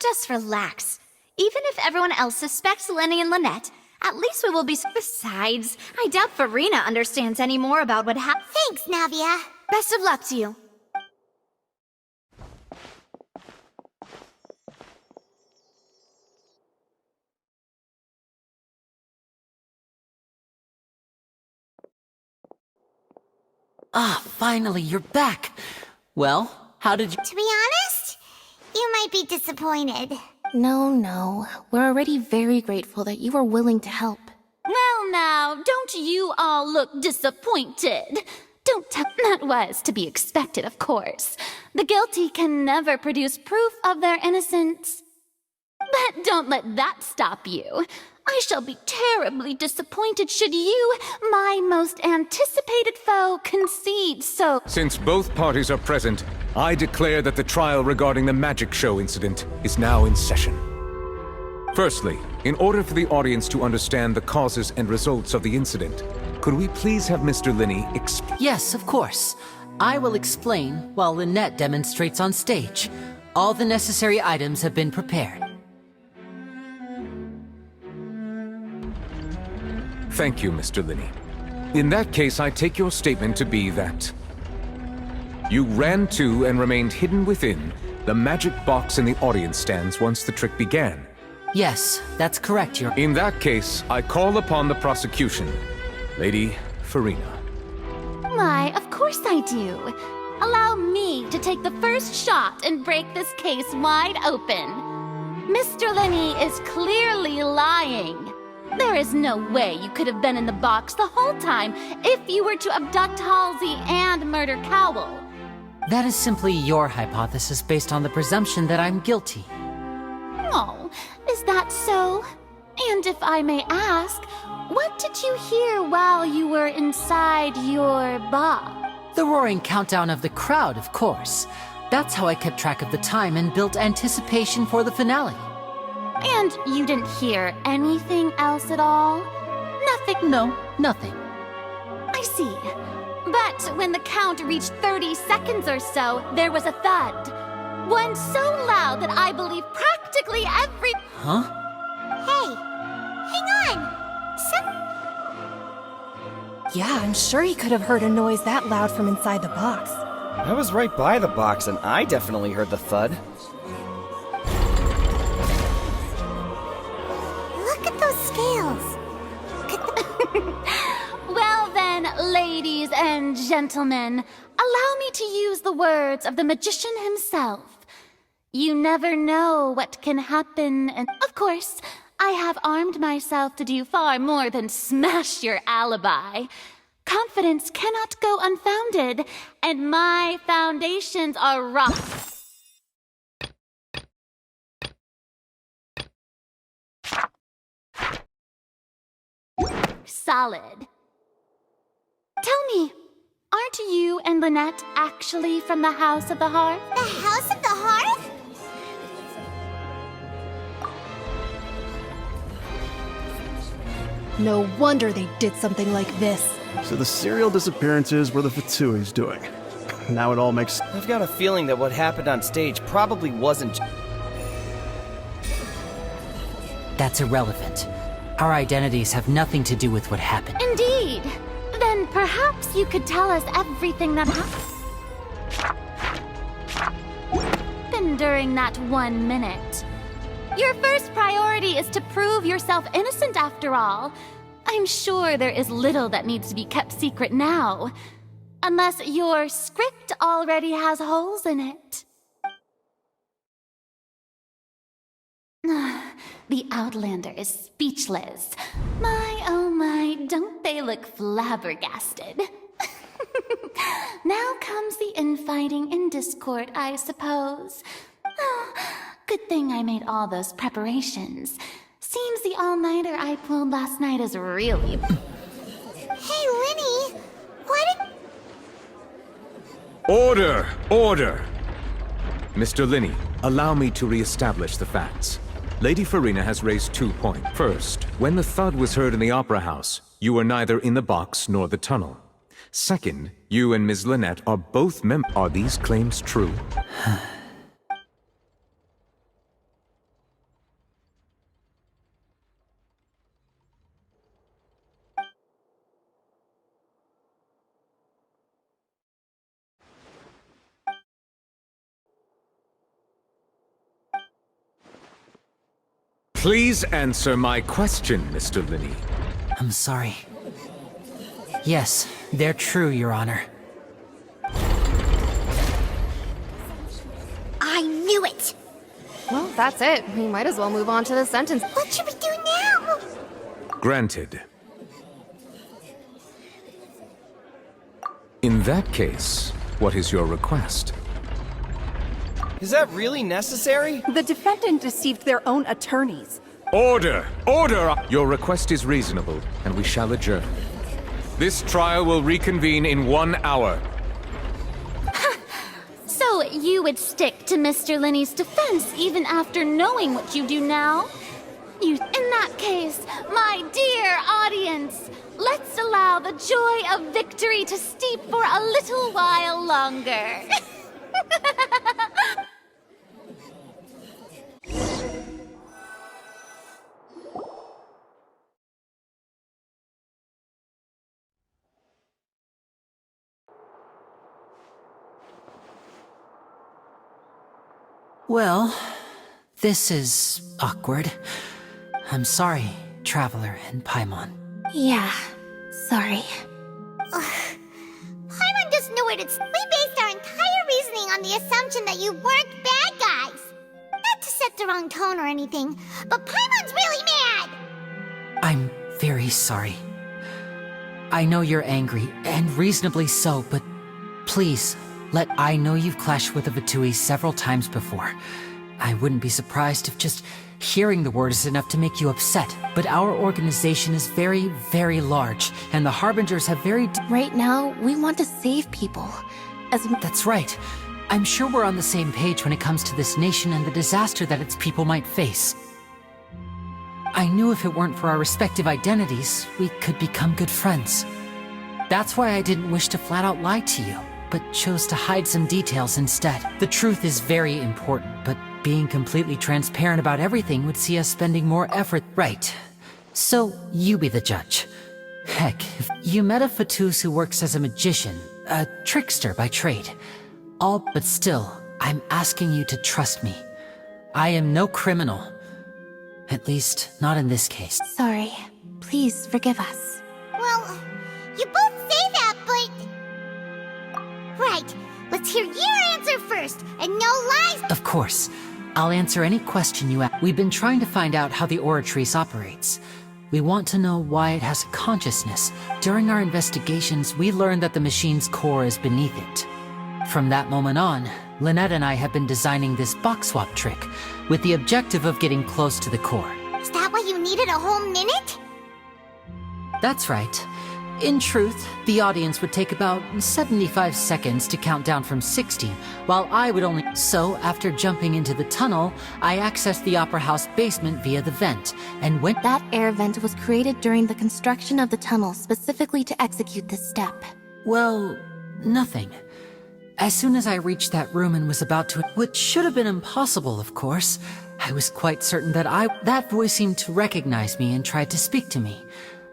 Just relax. Even if everyone else suspects Lini and Lynette, at least we will be. Besides, I doubt Farina understands any more about what happened. Thanks, Navia. Best of luck to you. Ah, finally, you're back. Well, how did you— To be honest, you might be disappointed. No. We're already very grateful that you were willing to help. Well now, don't you all look disappointed? Don't tell— That was to be expected, of course. The guilty can never produce proof of their innocence. But don't let that stop you. I shall be terribly disappointed should you, my most anticipated foe, concede so— Since both parties are present, I declare that the trial regarding the magic show incident is now in session. Firstly, in order for the audience to understand the causes and results of the incident, could we please have Mr. Lini explain? Yes, of course. I will explain while Lynette demonstrates on stage. All the necessary items have been prepared. Thank you, Mr. Lini. In that case, I take your statement to be that you ran to and remained hidden within the magic box in the audience stands once the trick began. Yes, that's correct, Your— In that case, I call upon the prosecution, Lady Farina. Why, of course I do. Allow me to take the first shot and break this case wide open. Mr. Lini is clearly lying. There is no way you could have been in the box the whole time if you were to abduct Halsey and murder Cowell. That is simply your hypothesis based on the presumption that I'm guilty. Oh, is that so? And if I may ask, what did you hear while you were inside your box? The roaring countdown of the crowd, of course. That's how I kept track of the time and built anticipation for the finale. And you didn't hear anything else at all? Nothing? No, nothing. I see. But when the count reached 30 seconds or so, there was a thud. One so loud that I believe practically every— Huh? Hey, hang on. Yeah, I'm sure he could have heard a noise that loud from inside the box. I was right by the box and I definitely heard the thud. Look at those scales. Well then, ladies and gentlemen, allow me to use the words of the magician himself. You never know what can happen, and of course, I have armed myself to do far more than smash your alibi. Confidence cannot go unfounded, and my foundations are rock solid. Tell me, aren't you and Lynette actually from the House of the Hearth? The House of the Hearth? No wonder they did something like this. So the serial disappearances were the Fatsui's doing. Now it all makes— I've got a feeling that what happened on stage probably wasn't— That's irrelevant. Our identities have nothing to do with what happened. Indeed. Then perhaps you could tell us everything that happened during that 1 minute. Your first priority is to prove yourself innocent after all. I'm sure there is little that needs to be kept secret now. Unless your script already has holes in it. The Outlander is speechless. My, oh my, don't they look flabbergasted? Now comes the infighting and discord, I suppose. Oh, good thing I made all those preparations. Seems the all-nighter I pulled last night is really... Hey, Lini, what did... Order! Order! Mr. Lini, allow me to re-establish the facts. Lady Farina has raised 2 points. First, when the thud was heard in the Opera House, you were neither in the box nor the tunnel. Second, you and Ms. Lynette are both Are these claims true? Please answer my question, Mr. Lini. I'm sorry. Yes, they're true, Your Honor. I knew it! Well, that's it. We might as well move on to the sentence. What should we do now? Granted. In that case, what is your request? Is that really necessary? The defendant deceived their own attorneys. Order! Order! Your request is reasonable, and we shall adjourn. This trial will reconvene in 1 hour. So you would stick to Mr. Lini's defense even after knowing what you do now? In that case, my dear audience, let's allow the joy of victory to steep for a little while longer. Well, this is awkward. I'm sorry, Traveler and Paimon. Yeah, sorry. Paimon doesn't know where to... We based our entire reasoning on the assumption that you weren't bad guys. Not to set the wrong tone or anything, but Paimon's really mad! I'm very sorry. I know you're angry, and reasonably so, but please, I know you've clashed with the Fatui several times before. I wouldn't be surprised if just hearing the word is enough to make you upset. But our organization is very, very large, and the Harbingers have very... Right now, we want to save people. That's right. I'm sure we're on the same page when it comes to this nation and the disaster that its people might face. I knew if it weren't for our respective identities, we could become good friends. That's why I didn't wish to flat out lie to you, but chose to hide some details instead. The truth is very important, but being completely transparent about everything would see us spending more effort. Right. So, you be the judge. Heck, if you met a Fatus who works as a magician, a trickster by trade. But still, I'm asking you to trust me. I am no criminal. At least, not in this case. Sorry. Please forgive us. Well, you both say that, but... Right, let's hear your answer first, and no lies! Of course. I'll answer any question you ask. We've been trying to find out how the Oratrice operates. We want to know why it has a consciousness. During our investigations, we learned that the machine's core is beneath it. From that moment on, Lynette and I have been designing this box swap trick, with the objective of getting close to the core. Is that why you needed a whole minute? That's right. In truth, the audience would take about 75 seconds to count down from 60, while I would only... So, after jumping into the tunnel, I accessed the Opera House basement via the vent, and went... That air vent was created during the construction of the tunnel specifically to execute this step. Well, nothing. As soon as I reached that room and was about to... Which should have been impossible, of course. I was quite certain that that voice seemed to recognize me and tried to speak to me.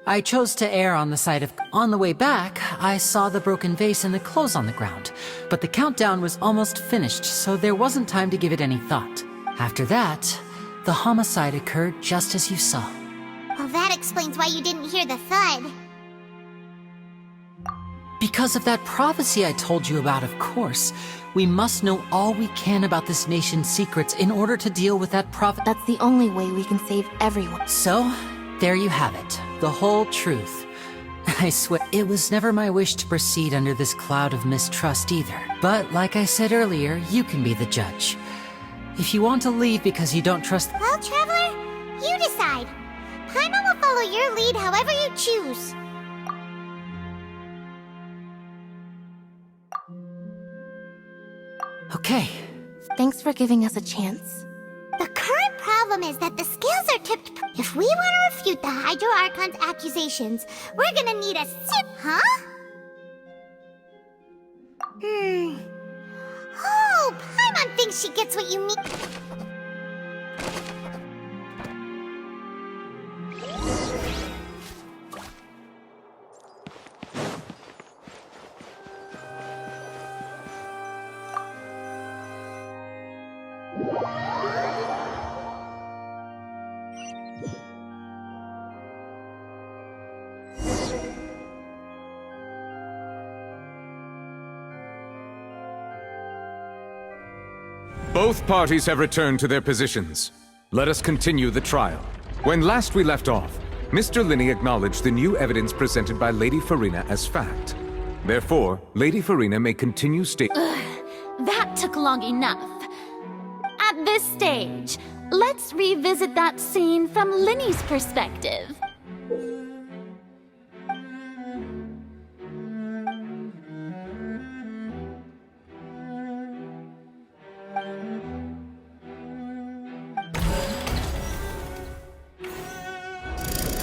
I chose to err on the side of... On the way back, I saw the broken vase and the clothes on the ground, but the countdown was almost finished, so there wasn't time to give it any thought. After that, the homicide occurred just as you saw. Well, that explains why you didn't hear the thud. Because of that prophecy I told you about, of course. We must know all we can about this nation's secrets in order to deal with that prophet. That's the only way we can save everyone. So, there you have it. The whole truth. I swear, it was never my wish to proceed under this cloud of mistrust either. But like I said earlier, you can be the judge. If you want to leave because you don't trust— Well, Traveler, you decide. Paimon will follow your lead however you choose. Okay. Thanks for giving us a chance. The current problem is that the scales are tipped. If we want to refute the Hydro Archon's accusations, we're gonna need a Huh? Oh, Paimon thinks she gets what you mean. Both parties have returned to their positions. Let us continue the trial. When last we left off, Mr. Lini acknowledged the new evidence presented by Lady Farina as fact. Therefore, Lady Farina may continue That took long enough. At this stage, let's revisit that scene from Lini's perspective.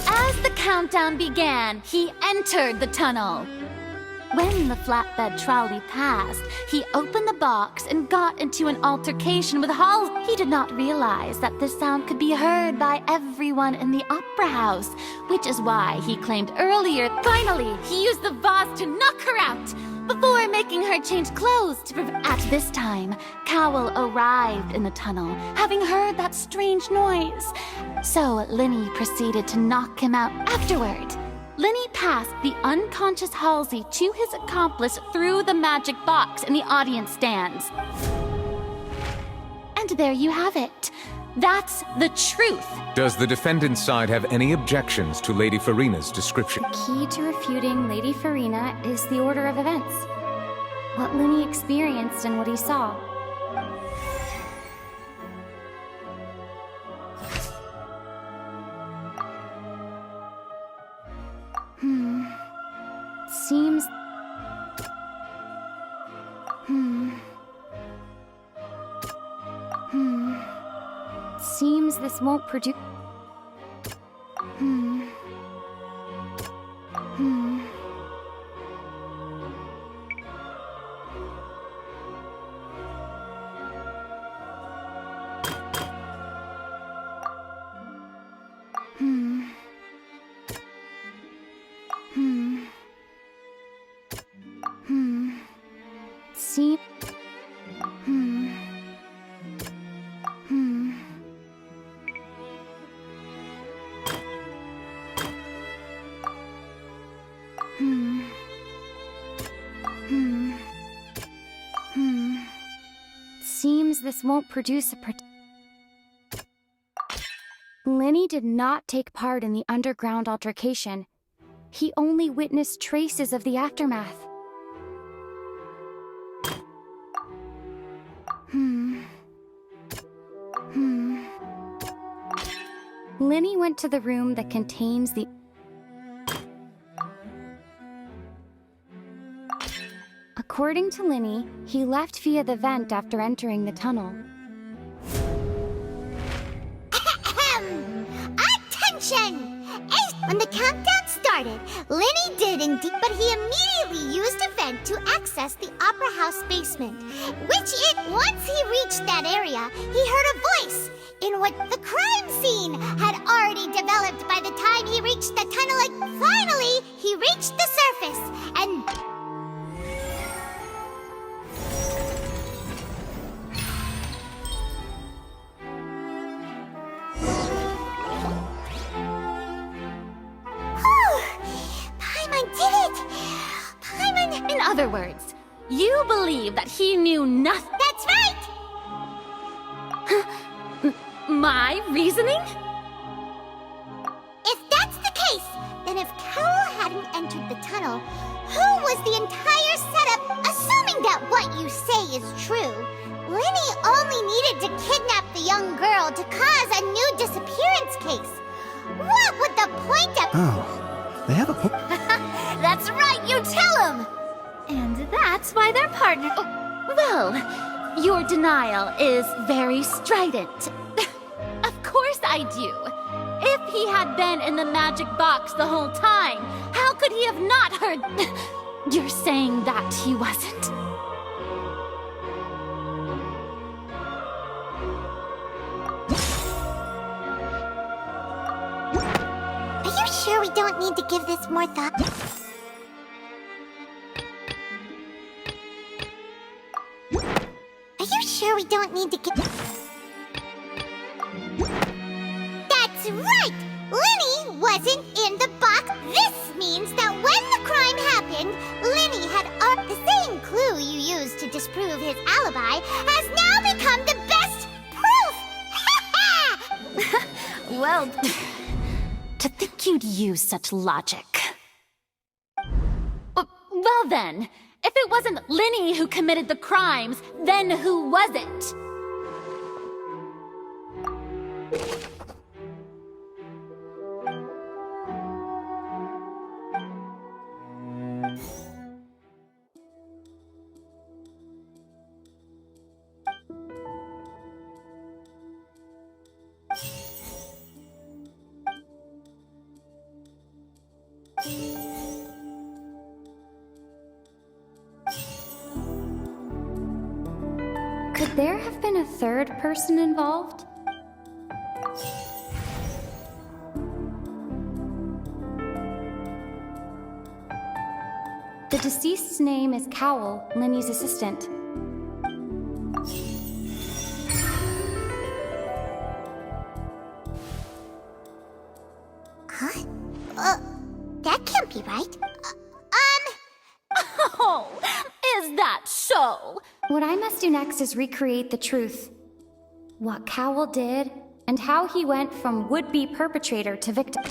As the countdown began, he entered the tunnel. When the flatbed trolley passed, he opened the box and got into an altercation with Hall. He did not realize that this sound could be heard by everyone in the opera house, which is why he claimed earlier. Finally, he used the vase to knock her out before making her change clothes to At this time, Cowell arrived in the tunnel, having heard that strange noise. So Lini proceeded to knock him out afterward. Lini passed the unconscious Halsey to his accomplice through the magic box in the audience stands. And there you have it. That's the truth. Does the defendant's side have any objections to Lady Farina's description? Key to refuting Lady Farina is the order of events. What Lini experienced and what he saw. Seems... Seems this won't produce... Seems this won't produce a Lini did not take part in the underground altercation. He only witnessed traces of the aftermath. Lini went to the room that contains the... According to Lini, he left via the vent after entering the tunnel. Attention! When the countdown started, Lini did indeed, but he immediately used a vent to access the Opera House basement, once he reached that area, he heard a voice in what the crime scene had already developed by the time he reached the tunnel. Finally, he reached the surface, and... In other words, you believe that he knew nothing? That's right! My reasoning? If that's the case, then if Carol hadn't entered is the entire setup, assuming that what you say is true. Lini only needed to kidnap the young girl to cause a new disappearance case. What would the point of— Oh, they have a point. That's right, you tell him! And that's why they're partners. Oh, well, your denial is very strident. Of course I do. If he had been in the magic box the whole time, how could he have not heard— You're saying that he wasn't. Are you sure we don't need to give this more thought? Are you sure we don't need to give— That's right! Lini wasn't in the box! This means that when the crime happened, Lini had the same clue you used to disprove his alibi has now become the best proof! Well, to think you'd use such logic. Well then, if it wasn't Lini who committed the crimes, then who was it? Could there have been a third person involved? The deceased's name is Cowell, Lini's assistant. Huh? That can't be right. Oh, is that so? What I must do next is recreate the truth. What Cowell did, and how he went from would-be perpetrator to victim.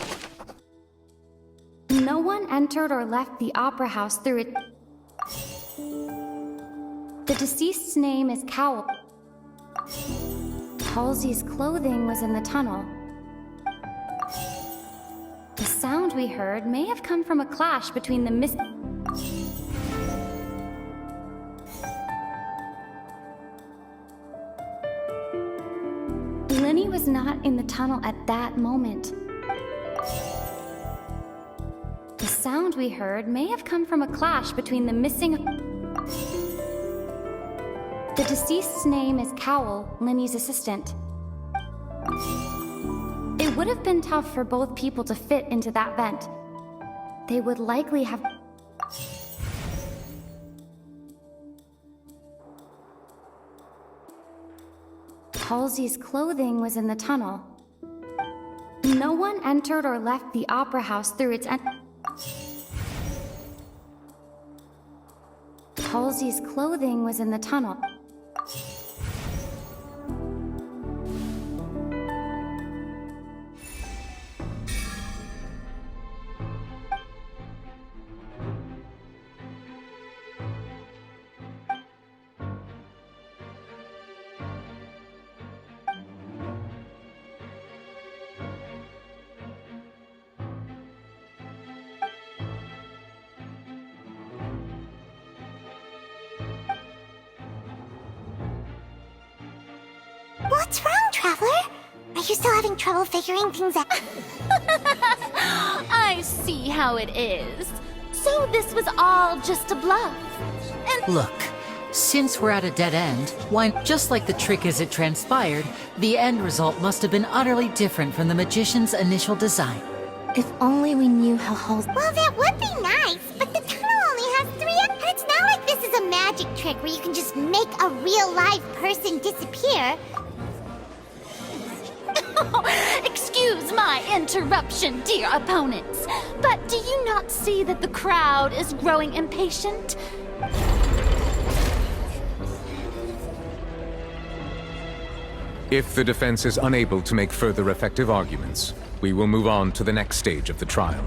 No one entered or left the opera house through it. The deceased's name is Cowell. Halsey's clothing was in the tunnel. The sound we heard may have come from a clash between the Lini was not in the tunnel at that moment. The sound we heard may have come from a clash between the missing— The deceased's name is Cowell, Lini's assistant. It would have been tough for both people to fit into that vent. They would likely have— Halsey's clothing was in the tunnel. No one entered or left the opera house through its Halsey's clothing was in the tunnel. What's wrong, Traveler? Are you still having trouble figuring things out? I see how it is. So this was all just a bluff. And Look, since we're at a dead end, why, just like the trick as it transpired, the end result must have been utterly different from the magician's initial design. If only we knew how Halsey— Well, that would be nice, but the tunnel only has 3 and it's not like this is a magic trick where you can just make a real live person disappear. excuse my interruption, dear opponents, but do you not see that the crowd is growing impatient? If the defense is unable to make further effective arguments, we will move on to the next stage of the trial.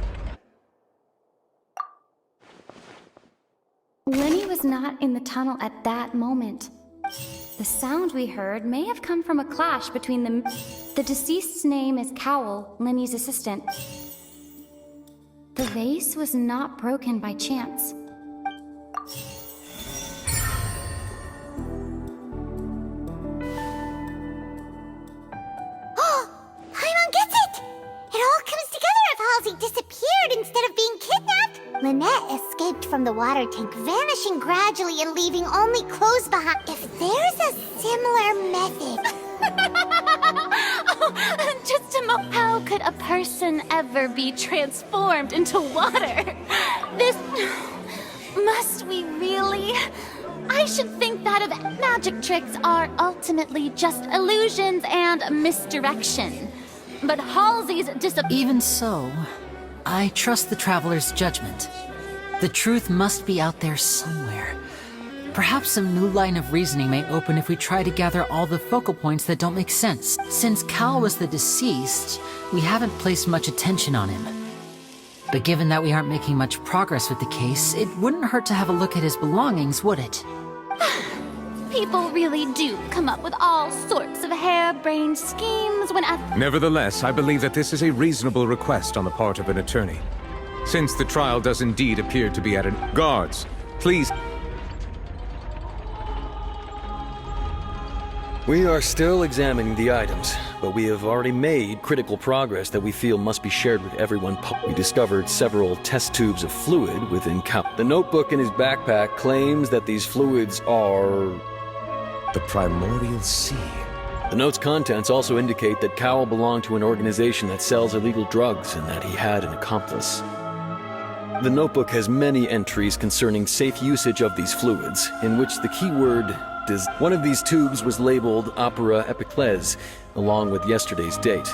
Lini was not in the tunnel at that moment. The sound we heard may have come from a clash between them. The deceased's name is Cowl, Lini's assistant. The vase was not broken by chance. Paimon gets it! It all comes together if Halsey disappeared instead of being kidnapped. Lynette escaped from the water tank, vanishing gradually and leaving only clothes behind. If there's a similar method... Oh, just a moment. How could a person ever be transformed into water? This... Must we really? I should think that of magic tricks are ultimately just illusions and misdirection. But Halsey's Even so, I trust the Traveler's judgment. The truth must be out there somewhere. Perhaps some new line of reasoning may open if we try to gather all the focal points that don't make sense. Since Cal was the deceased, we haven't placed much attention on him. But given that we aren't making much progress with the case, it wouldn't hurt to have a look at his belongings, would it? People really do come up with all sorts of harebrained schemes when Nevertheless, I believe that this is a reasonable request on the part of an attorney. Since the trial does indeed appear to be at an... Guards, please... We are still examining the items, but we have already made critical progress that we feel must be shared with everyone. We discovered several test tubes of fluid within Cal. The notebook in his backpack claims that these fluids are... the primordial sea. The note's contents also indicate that Cowell belonged to an organization that sells illegal drugs and that he had an accomplice. The notebook has many entries concerning safe usage of these fluids, in which the keyword... One of these tubes was labeled Opera Epiclese, along with yesterday's date.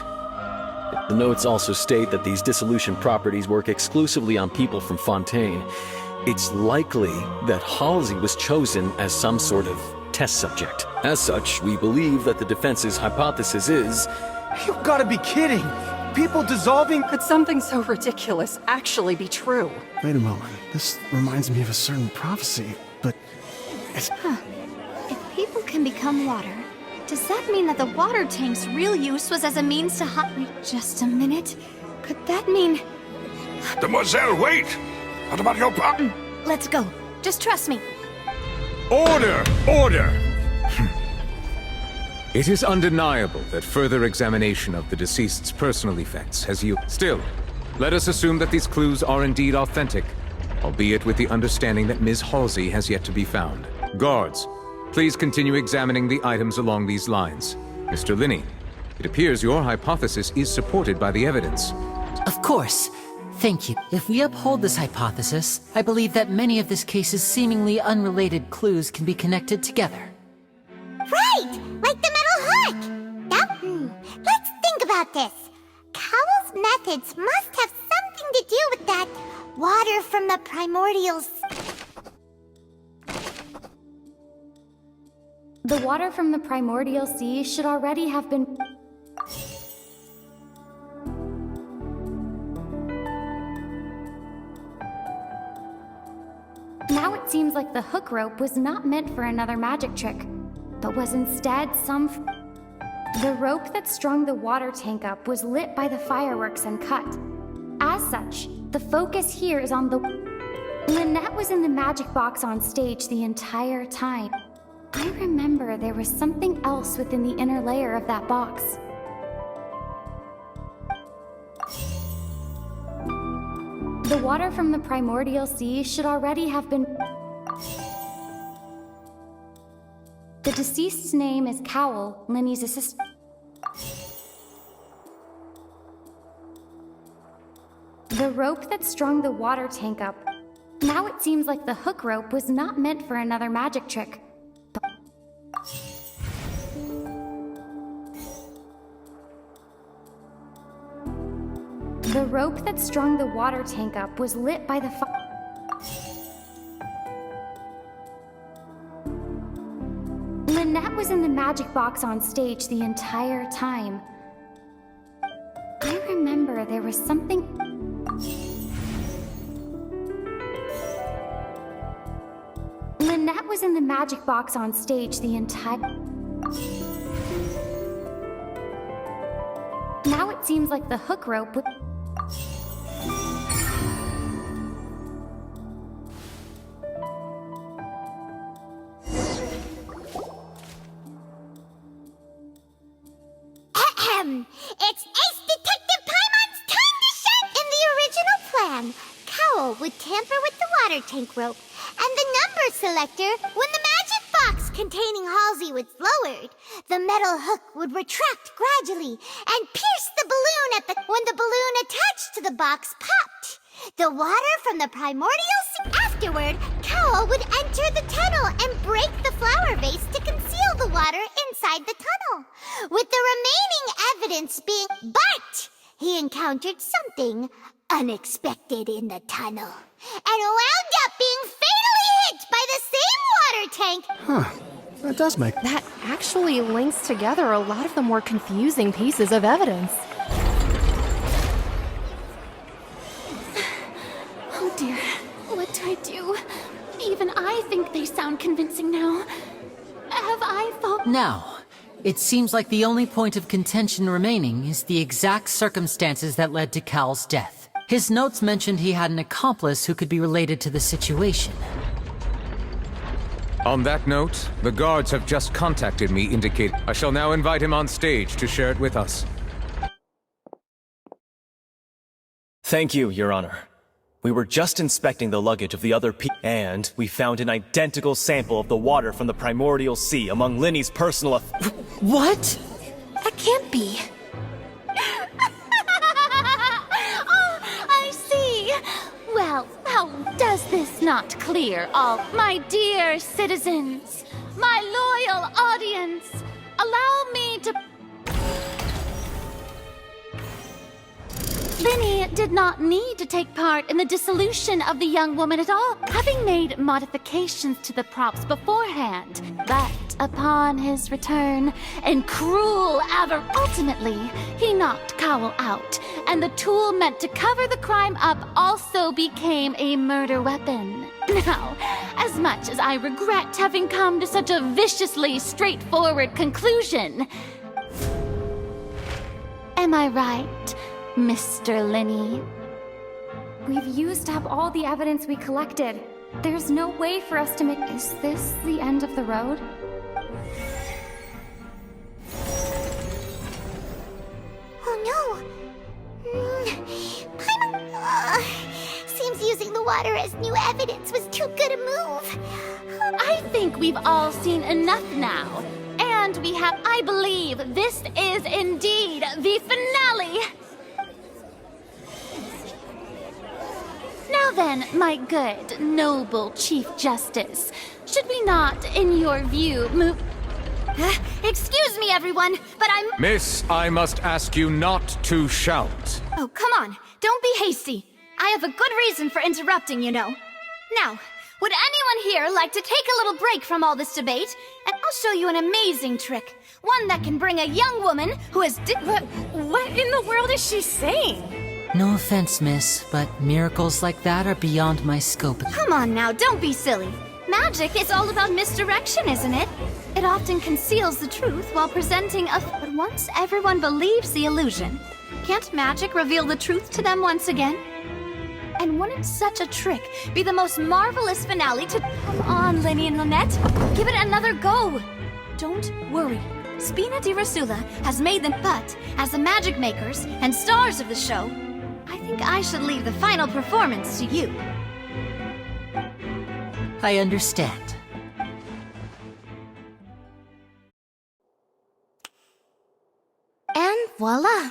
The notes also state that these dissolution properties work exclusively on people from Fontaine. It's likely that Halsey was chosen as some sort of test subject. As such, we believe that the defense's hypothesis is... You've gotta be kidding! People dissolving... Could something so ridiculous actually be true? Wait a moment. This reminds me of a certain prophecy, but... it's... If people can become water, does that mean that the water tank's real use was as a means to Wait just a minute. Could that mean... Demoiselle, wait! What about your Let's go. Just trust me. Order! Order! It is undeniable that further examination of the deceased's personal effects has yielded. Still, let us assume that these clues are indeed authentic, albeit with the understanding that Ms. Halsey has yet to be found. Guards, please continue examining the items along these lines. Mr. Lini, it appears your hypothesis is supported by the evidence. Of course. Thank you. If we uphold this hypothesis, I believe that many of this case's seemingly unrelated clues can be connected together. Right! Like the metal hook! Let's think about this. Cowell's methods must have something to do with that water from the primordials. The water from the primordial sea should already have been... Now it seems like the hook rope was not meant for another magic trick, but was instead some... The rope that strung the water tank up was lit by the fireworks and cut. As such, the focus here is on the... Lynette was in the magic box on stage the entire time. I remember there was something else within the inner layer of that box. The water from the primordial sea should already have been... The deceased's name is Cowell, Lini's assistant. The rope that strung the water tank up. Now it seems like the hook rope was not meant for another magic trick. The rope that strung the water tank up was lit by the Lynette was in the magic box on stage the entire time. I remember there was something... Lynette was in the magic box on stage the entire... Now it seems like the hook rope would... It's Ace Detective Paimon's time to shine! In the original plan, Cowl would tamper with the water tank rope, and the number selector, when the magic box containing Halsey was lowered, the metal hook would retract gradually and pierce the balloon when the balloon attached to the box popped. The water from the primordial sea. Afterward, Cowl would enter the tunnel and break the flower vase to conceal the water inside the tunnel. With the remaining evidence being... But he encountered something unexpected in the tunnel and wound up being fatally hit by the same water tank. Huh. That does make... That actually links together a lot of the more confusing pieces of evidence. Oh dear, what do I do? Even I think they sound convincing now. Have I fallen? Now, it seems like the only point of contention remaining is the exact circumstances that led to Cal's death. His notes mentioned he had an accomplice who could be related to the situation. On that note, the guards have just contacted me indicating I shall now invite him on stage to share it with us. Thank you, Your Honor. We were just inspecting the luggage of the other and we found an identical sample of the water from the primordial sea among Lini's personal What? That can't be. Oh, I see. Well, how does this not clear all my dear citizens, my loyal audience? Allow me to... Lini did not need to take part in the dissolution of the young woman at all, having made modifications to the props beforehand. But upon his return, in cruel ultimately, he knocked Cowl out, and the tool meant to cover the crime up also became a murder weapon. Now, as much as I regret having come to such a viciously straightforward conclusion, am I right, Mr. Lini? We've used up all the evidence we collected. There's no way for us to make... Is this the end of the road? Oh no! Seems using the water as new evidence was too good a move. I think we've all seen enough now. And we have, I believe, this is indeed the finale. Now then, my good, noble Chief Justice, should we not, in your view, move... Excuse me, everyone, but I'm... Miss, I must ask you not to shout. Oh, come on. Don't be hasty. I have a good reason for interrupting, you know. Now, would anyone here like to take a little break from all this debate? And I'll show you an amazing trick. One that can bring a young woman who has... What in the world is she saying? No offense, miss, but miracles like that are beyond my scope. Come on now, don't be silly. Magic is all about misdirection, isn't it? It often conceals the truth while presenting a... But once everyone believes the illusion, can't magic reveal the truth to them once again? And wouldn't such a trick be the most marvelous finale to... Come on, Lini and Lynette. Give it another go. Don't worry. Spina di Rasula has made them... But, as the magic makers and stars of the show, I think I should leave the final performance to you. I understand. And voila!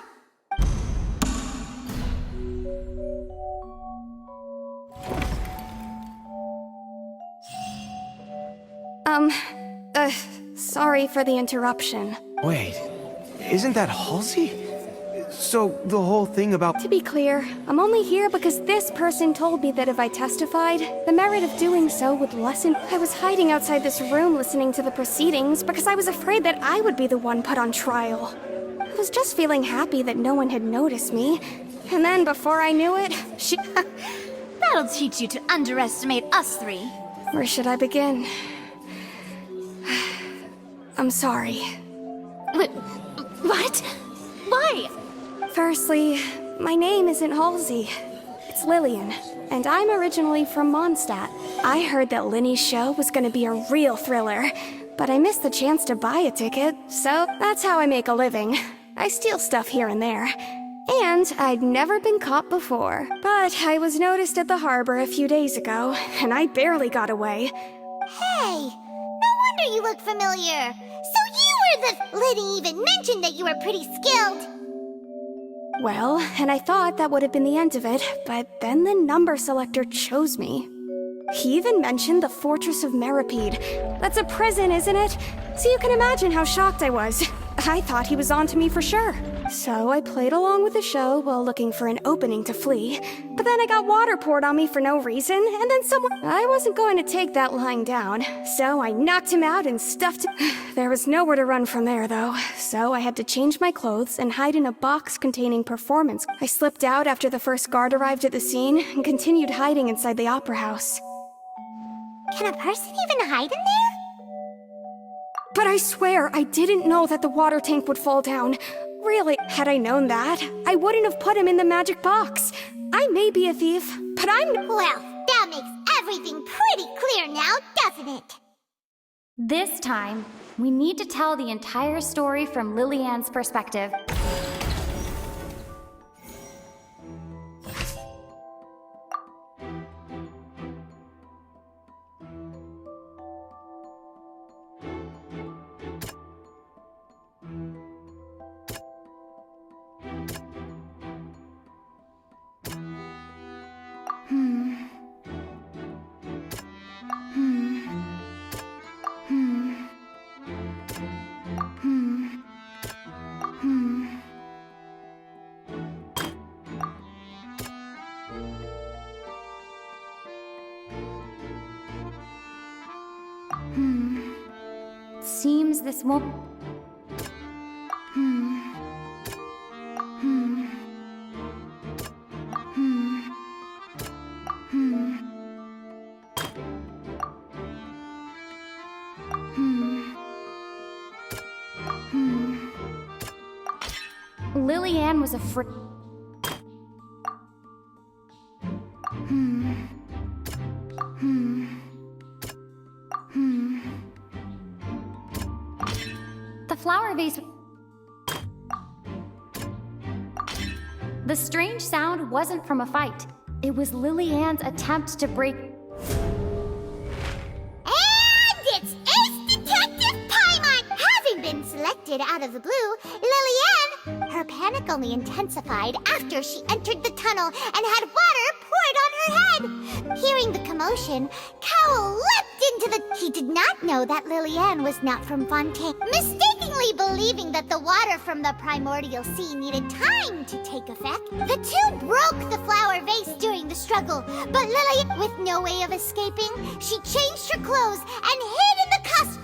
Sorry for the interruption. Wait, isn't that Halsey? So, the whole thing about... To be clear, I'm only here because this person told me that if I testified, the merit of doing so would lessen. I was hiding outside this room listening to the proceedings because I was afraid that I would be the one put on trial. I was just feeling happy that no one had noticed me. And then before I knew it, she... That'll teach you to underestimate us three. Where should I begin? I'm sorry. What? Why? Firstly, my name isn't Halsey. It's Lillian, and I'm originally from Mondstadt. I heard that Lini's show was gonna be a real thriller, but I missed the chance to buy a ticket, so that's how I make a living. I steal stuff here and there. And I'd never been caught before. But I was noticed at the harbor a few days ago, and I barely got away. Hey, no wonder you look familiar. So you were the... Lini even mentioned that you were pretty skilled. Well, and I thought that would have been the end of it, but then the number selector chose me. He even mentioned the Fortress of Meripede. That's a prison, isn't it? So you can imagine how shocked I was. I thought he was on to me for sure. So I played along with the show while looking for an opening to flee. But then I got water poured on me for no reason, and then someone... I wasn't going to take that lying down, so I knocked him out and stuffed him. There was nowhere to run from there, though, so I had to change my clothes and hide in a box containing performance. I slipped out after the first guard arrived at the scene and continued hiding inside the opera house. Can a person even hide in there? But I swear, I didn't know that the water tank would fall down. Really, had I known that, I wouldn't have put him in the magic box. I may be a thief, but I'm... Well, that makes everything pretty clear now, doesn't it? This time, we need to tell the entire story from Lillian's perspective. Seems this won't... Lillian was a The flower vase... The strange sound wasn't from a fight. It was Lillian's attempt to break... And it's Ace Detective Paimon! Having been selected out of the blue, Lillian, her panic only intensified after she entered the tunnel and had water poured on her head. Hearing the commotion, Cowell leapt into the... He did not know that Lillian was not from Fontaina, mistakenly believing that the water from the primordial sea needed time to take effect. The two broke the flower vase during the struggle, but Lillian, with no way of escaping, she changed her clothes and hid in the cusp...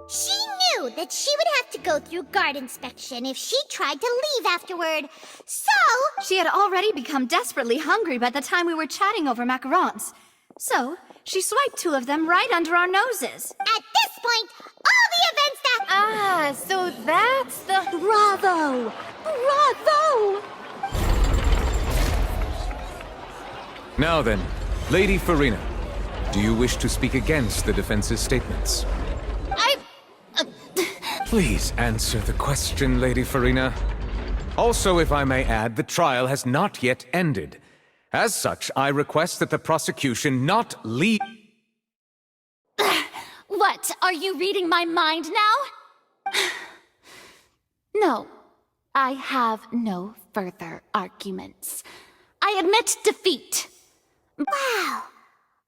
She knew that she would have to go through guard inspection if she tried to leave afterward, so... She had already become desperately hungry by the time we were chatting over macarons. So, she swiped 2 of them right under our noses. At this point, all the events that... Ah, so that's the... Bravo! Bravo! Now then, Lady Farina, do you wish to speak against the defense's statements? Please answer the question, Lady Farina. Also, if I may add, the trial has not yet ended. As such, I request that the prosecution not leave... What? Are you reading my mind now? No, I have no further arguments. I admit defeat. Wow,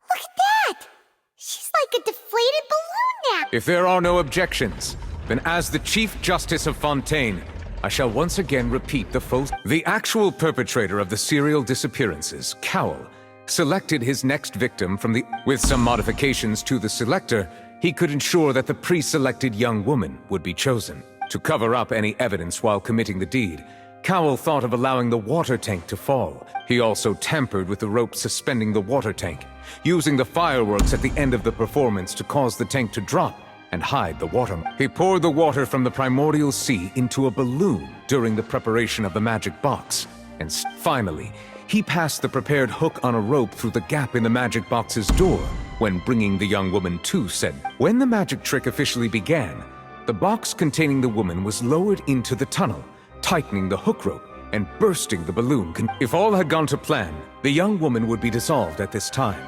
look at that! She's like a deflated balloon now! If there are no objections, then as the Chief Justice of Fontaine, I shall once again repeat the The actual perpetrator of the serial disappearances, Cowell, selected his next victim from the... With some modifications to the selector, he could ensure that the pre-selected young woman would be chosen. To cover up any evidence while committing the deed, Cowell thought of allowing the water tank to fall. He also tampered with the rope suspending the water tank, using the fireworks at the end of the performance to cause the tank to drop and hide the water. He poured the water from the primordial sea into a balloon during the preparation of the magic box. And finally, he passed the prepared hook on a rope through the gap in the magic box's door when bringing the young woman to said. When the magic trick officially began, the box containing the woman was lowered into the tunnel, tightening the hook rope and bursting the balloon. If all had gone to plan, the young woman would be dissolved at this time.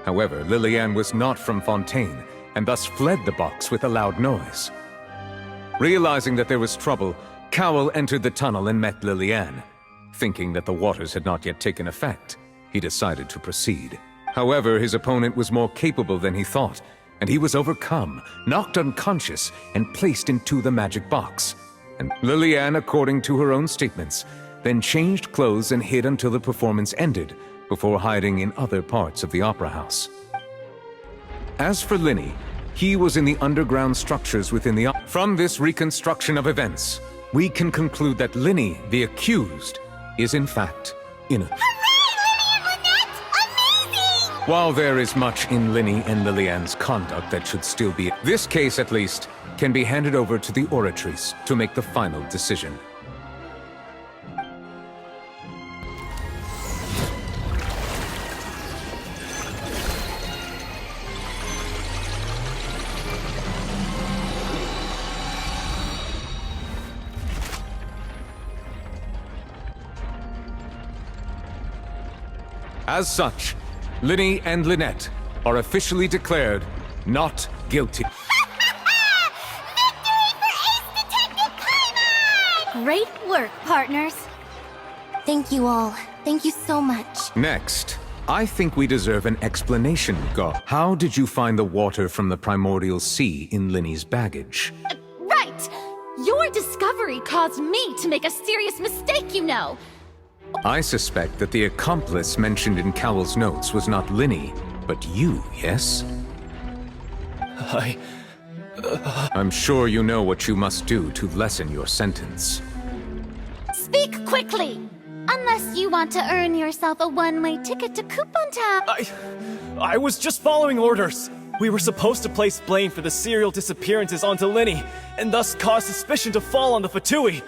However, Lillian was not from Fontaine, and thus fled the box with a loud noise. Realizing that there was trouble, Cowell entered the tunnel and met Lillian. Thinking that the waters had not yet taken effect, he decided to proceed. However, his opponent was more capable than he thought, and he was overcome, knocked unconscious, and placed into the magic box. And Lillian, according to her own statements, then changed clothes and hid until the performance ended, before hiding in other parts of the opera house. As for Lini, he was in the underground structures within the... From this reconstruction of events, we can conclude that Lini, the accused, is in fact innocent. Hooray, Lini and Lynette! Amazing! While there is much in Lini and Lillian's conduct that should still be... This case, at least, can be handed over to the Oratrice to make the final decision. As such, Lini and Lynette are officially declared not guilty. Victory for Ace Detective Paimon! Great work, partners. Thank you all. Thank you so much. Next, I think we deserve an explanation, Gar. How did you find the water from the primordial sea in Lini's baggage? Right! Your discovery caused me to make a serious mistake, you know! I suspect that the accomplice mentioned in Cowell's notes was not Lini, but you, yes? I'm sure you know what you must do to lessen your sentence. Speak quickly! Unless you want to earn yourself a one-way ticket to Coupon Town. I was just following orders. We were supposed to place blame for the serial disappearances onto Lini, and thus cause suspicion to fall on the Fatui.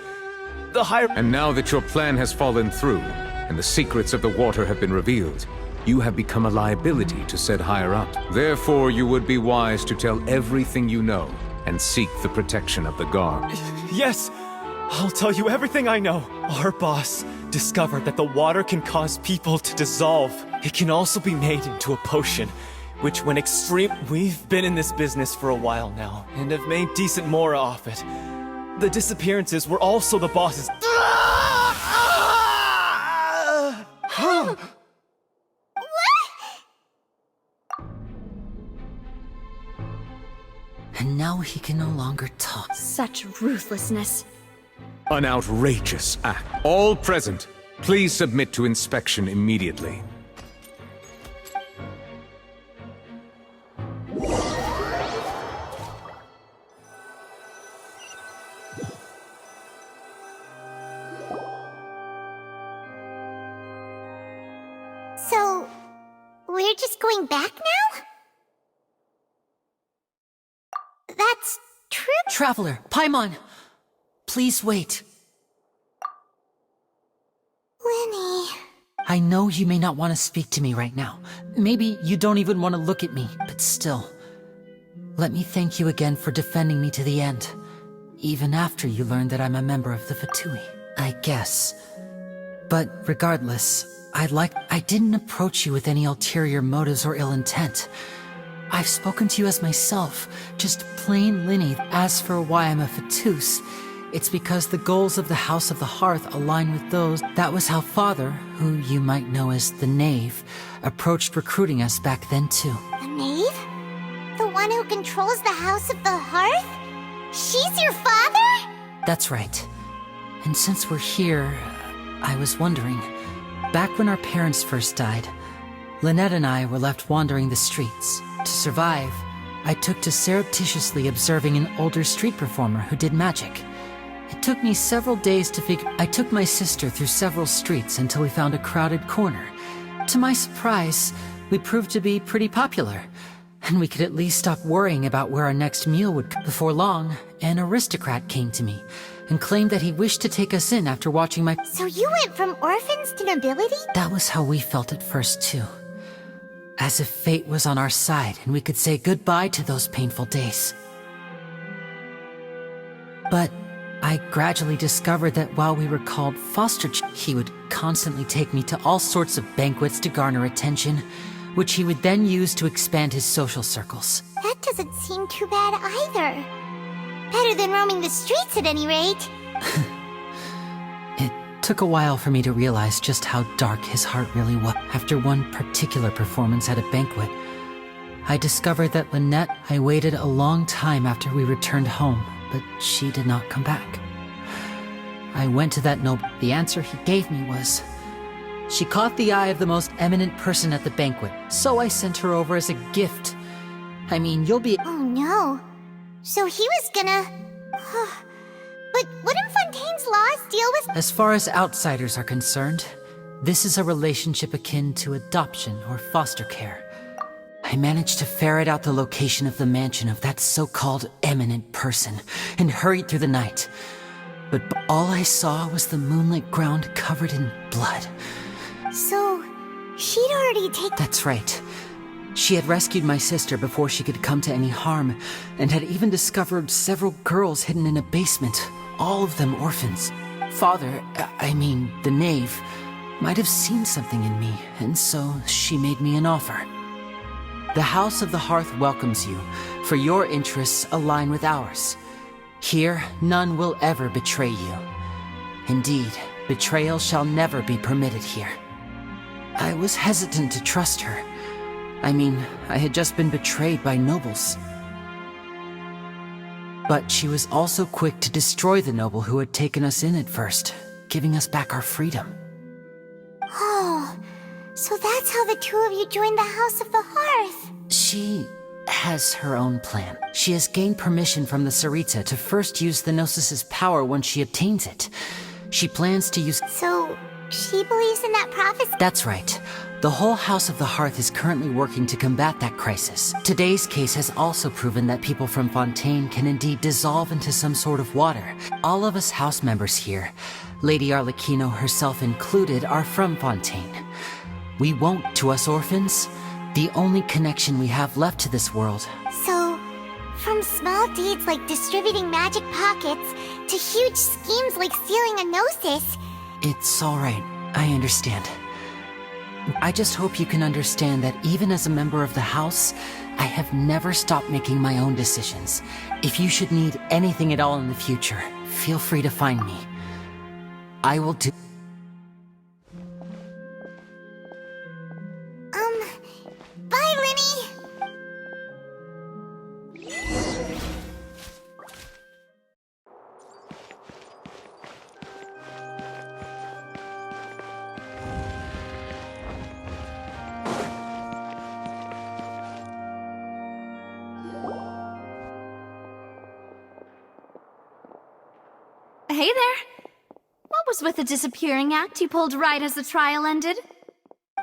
And now that your plan has fallen through, and the secrets of the water have been revealed, you have become a liability to said higher-up. Therefore, you would be wise to tell everything you know, and seek the protection of the guard. Yes, I'll tell you everything I know. Our boss discovered that the water can cause people to dissolve. It can also be made into a potion, which when extreme... We've been in this business for a while now, and have made decent mora off it. The disappearances were also the boss's... And now he can no longer talk. Such ruthlessness. An outrageous act. All present, please submit to inspection immediately. So, we're just going back now? That's true? Traveler, Paimon! Please wait. Lini... I know you may not want to speak to me right now. Maybe you don't even want to look at me, but still. Let me thank you again for defending me to the end. Even after you learned that I'm a member of the Fatui, I guess. But regardless, I didn't approach you with any ulterior motives or ill intent. I've spoken to you as myself, just plain Lini. As for why I'm a Fatus, it's because the goals of the House of the Hearth align with those. That was how Father, who you might know as the Knave, approached recruiting us back then too. The Knave? The one who controls the House of the Hearth? She's your father? That's right. And since we're here, I was wondering, back when our parents first died, Lynette and I were left wandering the streets. To survive, I took to surreptitiously observing an older street performer who did magic. It took me several days to figure. I took my sister through several streets until we found a crowded corner. To my surprise, we proved to be pretty popular, and we could at least stop worrying about where our next meal would come. Before long, an aristocrat came to me and claimed that he wished to take us in after watching my— So you went from orphans to nobility? That was how we felt at first, too. As if fate was on our side and we could say goodbye to those painful days. But I gradually discovered that while we were called foster he would constantly take me to all sorts of banquets to garner attention, which he would then use to expand his social circles. That doesn't seem too bad either. Better than roaming the streets at any rate. It took a while for me to realize just how dark his heart really was. After one particular performance at a banquet, I discovered that Lynette— I waited a long time after we returned home, but she did not come back. I went to that noble— The answer he gave me was, she caught the eye of the most eminent person at the banquet, so I sent her over as a gift. I mean, you'll be— Oh no. So he was gonna... But wouldn't Fontaine's laws deal with— As far as outsiders are concerned, this is a relationship akin to adoption or foster care. I managed to ferret out the location of the mansion of that so-called eminent person and hurried through the night. But all I saw was the moonlit ground covered in blood. So, she'd already taken— That's right. She had rescued my sister before she could come to any harm, and had even discovered several girls hidden in a basement, all of them orphans. Father, the knave, might have seen something in me, and so she made me an offer. The House of the Hearth welcomes you, for your interests align with ours. Here, none will ever betray you. Indeed, betrayal shall never be permitted here. I was hesitant to trust her. I had just been betrayed by nobles. But she was also quick to destroy the noble who had taken us in at first, giving us back our freedom. Oh, so that's how the two of you joined the House of the Hearth. She has her own plan. She has gained permission from the Tsaritsa to first use the Gnosis's power once she obtains it. She plans to use— So, she believes in that prophecy? That's right. The whole House of the Hearth is currently working to combat that crisis. Today's case has also proven that people from Fontaine can indeed dissolve into some sort of water. All of us house members here, Lady Arlecchino herself included, are from Fontaine. We won't, to us orphans, the only connection we have left to this world. So, from small deeds like distributing magic pockets to huge schemes like stealing a Gnosis— It's all right. I understand. I just hope you can understand that even as a member of the House, I have never stopped making my own decisions. If you should need anything at all in the future, feel free to find me. I will do— Bye, Lini! Hey there! What was with the disappearing act you pulled right as the trial ended?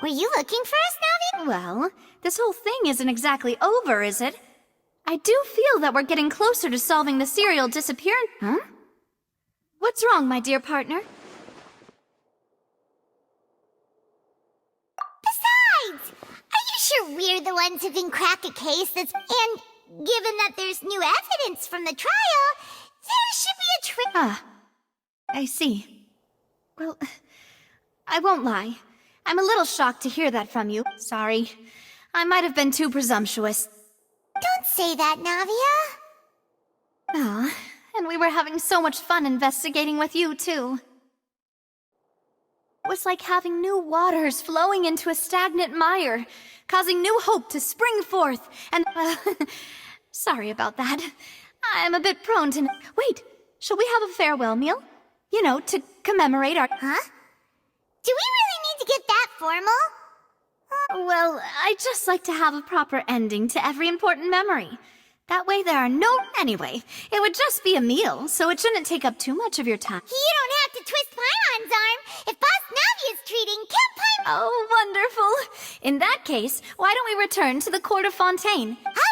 Were you looking for us, Navi? Well, this whole thing isn't exactly over, is it? I do feel that we're getting closer to solving the serial disappearance— Huh? What's wrong, my dear partner? Besides, are you sure we're the ones who can crack a case that's— And given that there's new evidence from the trial, there should be a trick— Ah, I see. Well, I won't lie. I'm a little shocked to hear that from you. Sorry. I might have been too presumptuous. Don't say that, Navia. Ah, and we were having so much fun investigating with you, too. It was like having new waters flowing into a stagnant mire, causing new hope to spring forth, and— sorry about that. I'm a bit prone to— Wait, shall we have a farewell meal? You know, to commemorate our— Huh? Do we really need to get that formal? Well, Well, I'd just like to have a proper ending to every important memory. That way there are no... Anyway, it would just be a meal, so it shouldn't take up too much of your time. You don't have to twist Paimon's arm. If Boss Navi is treating Camp Paimon... Oh, wonderful. In that case, why don't we return to the court of Fontaine? Huh?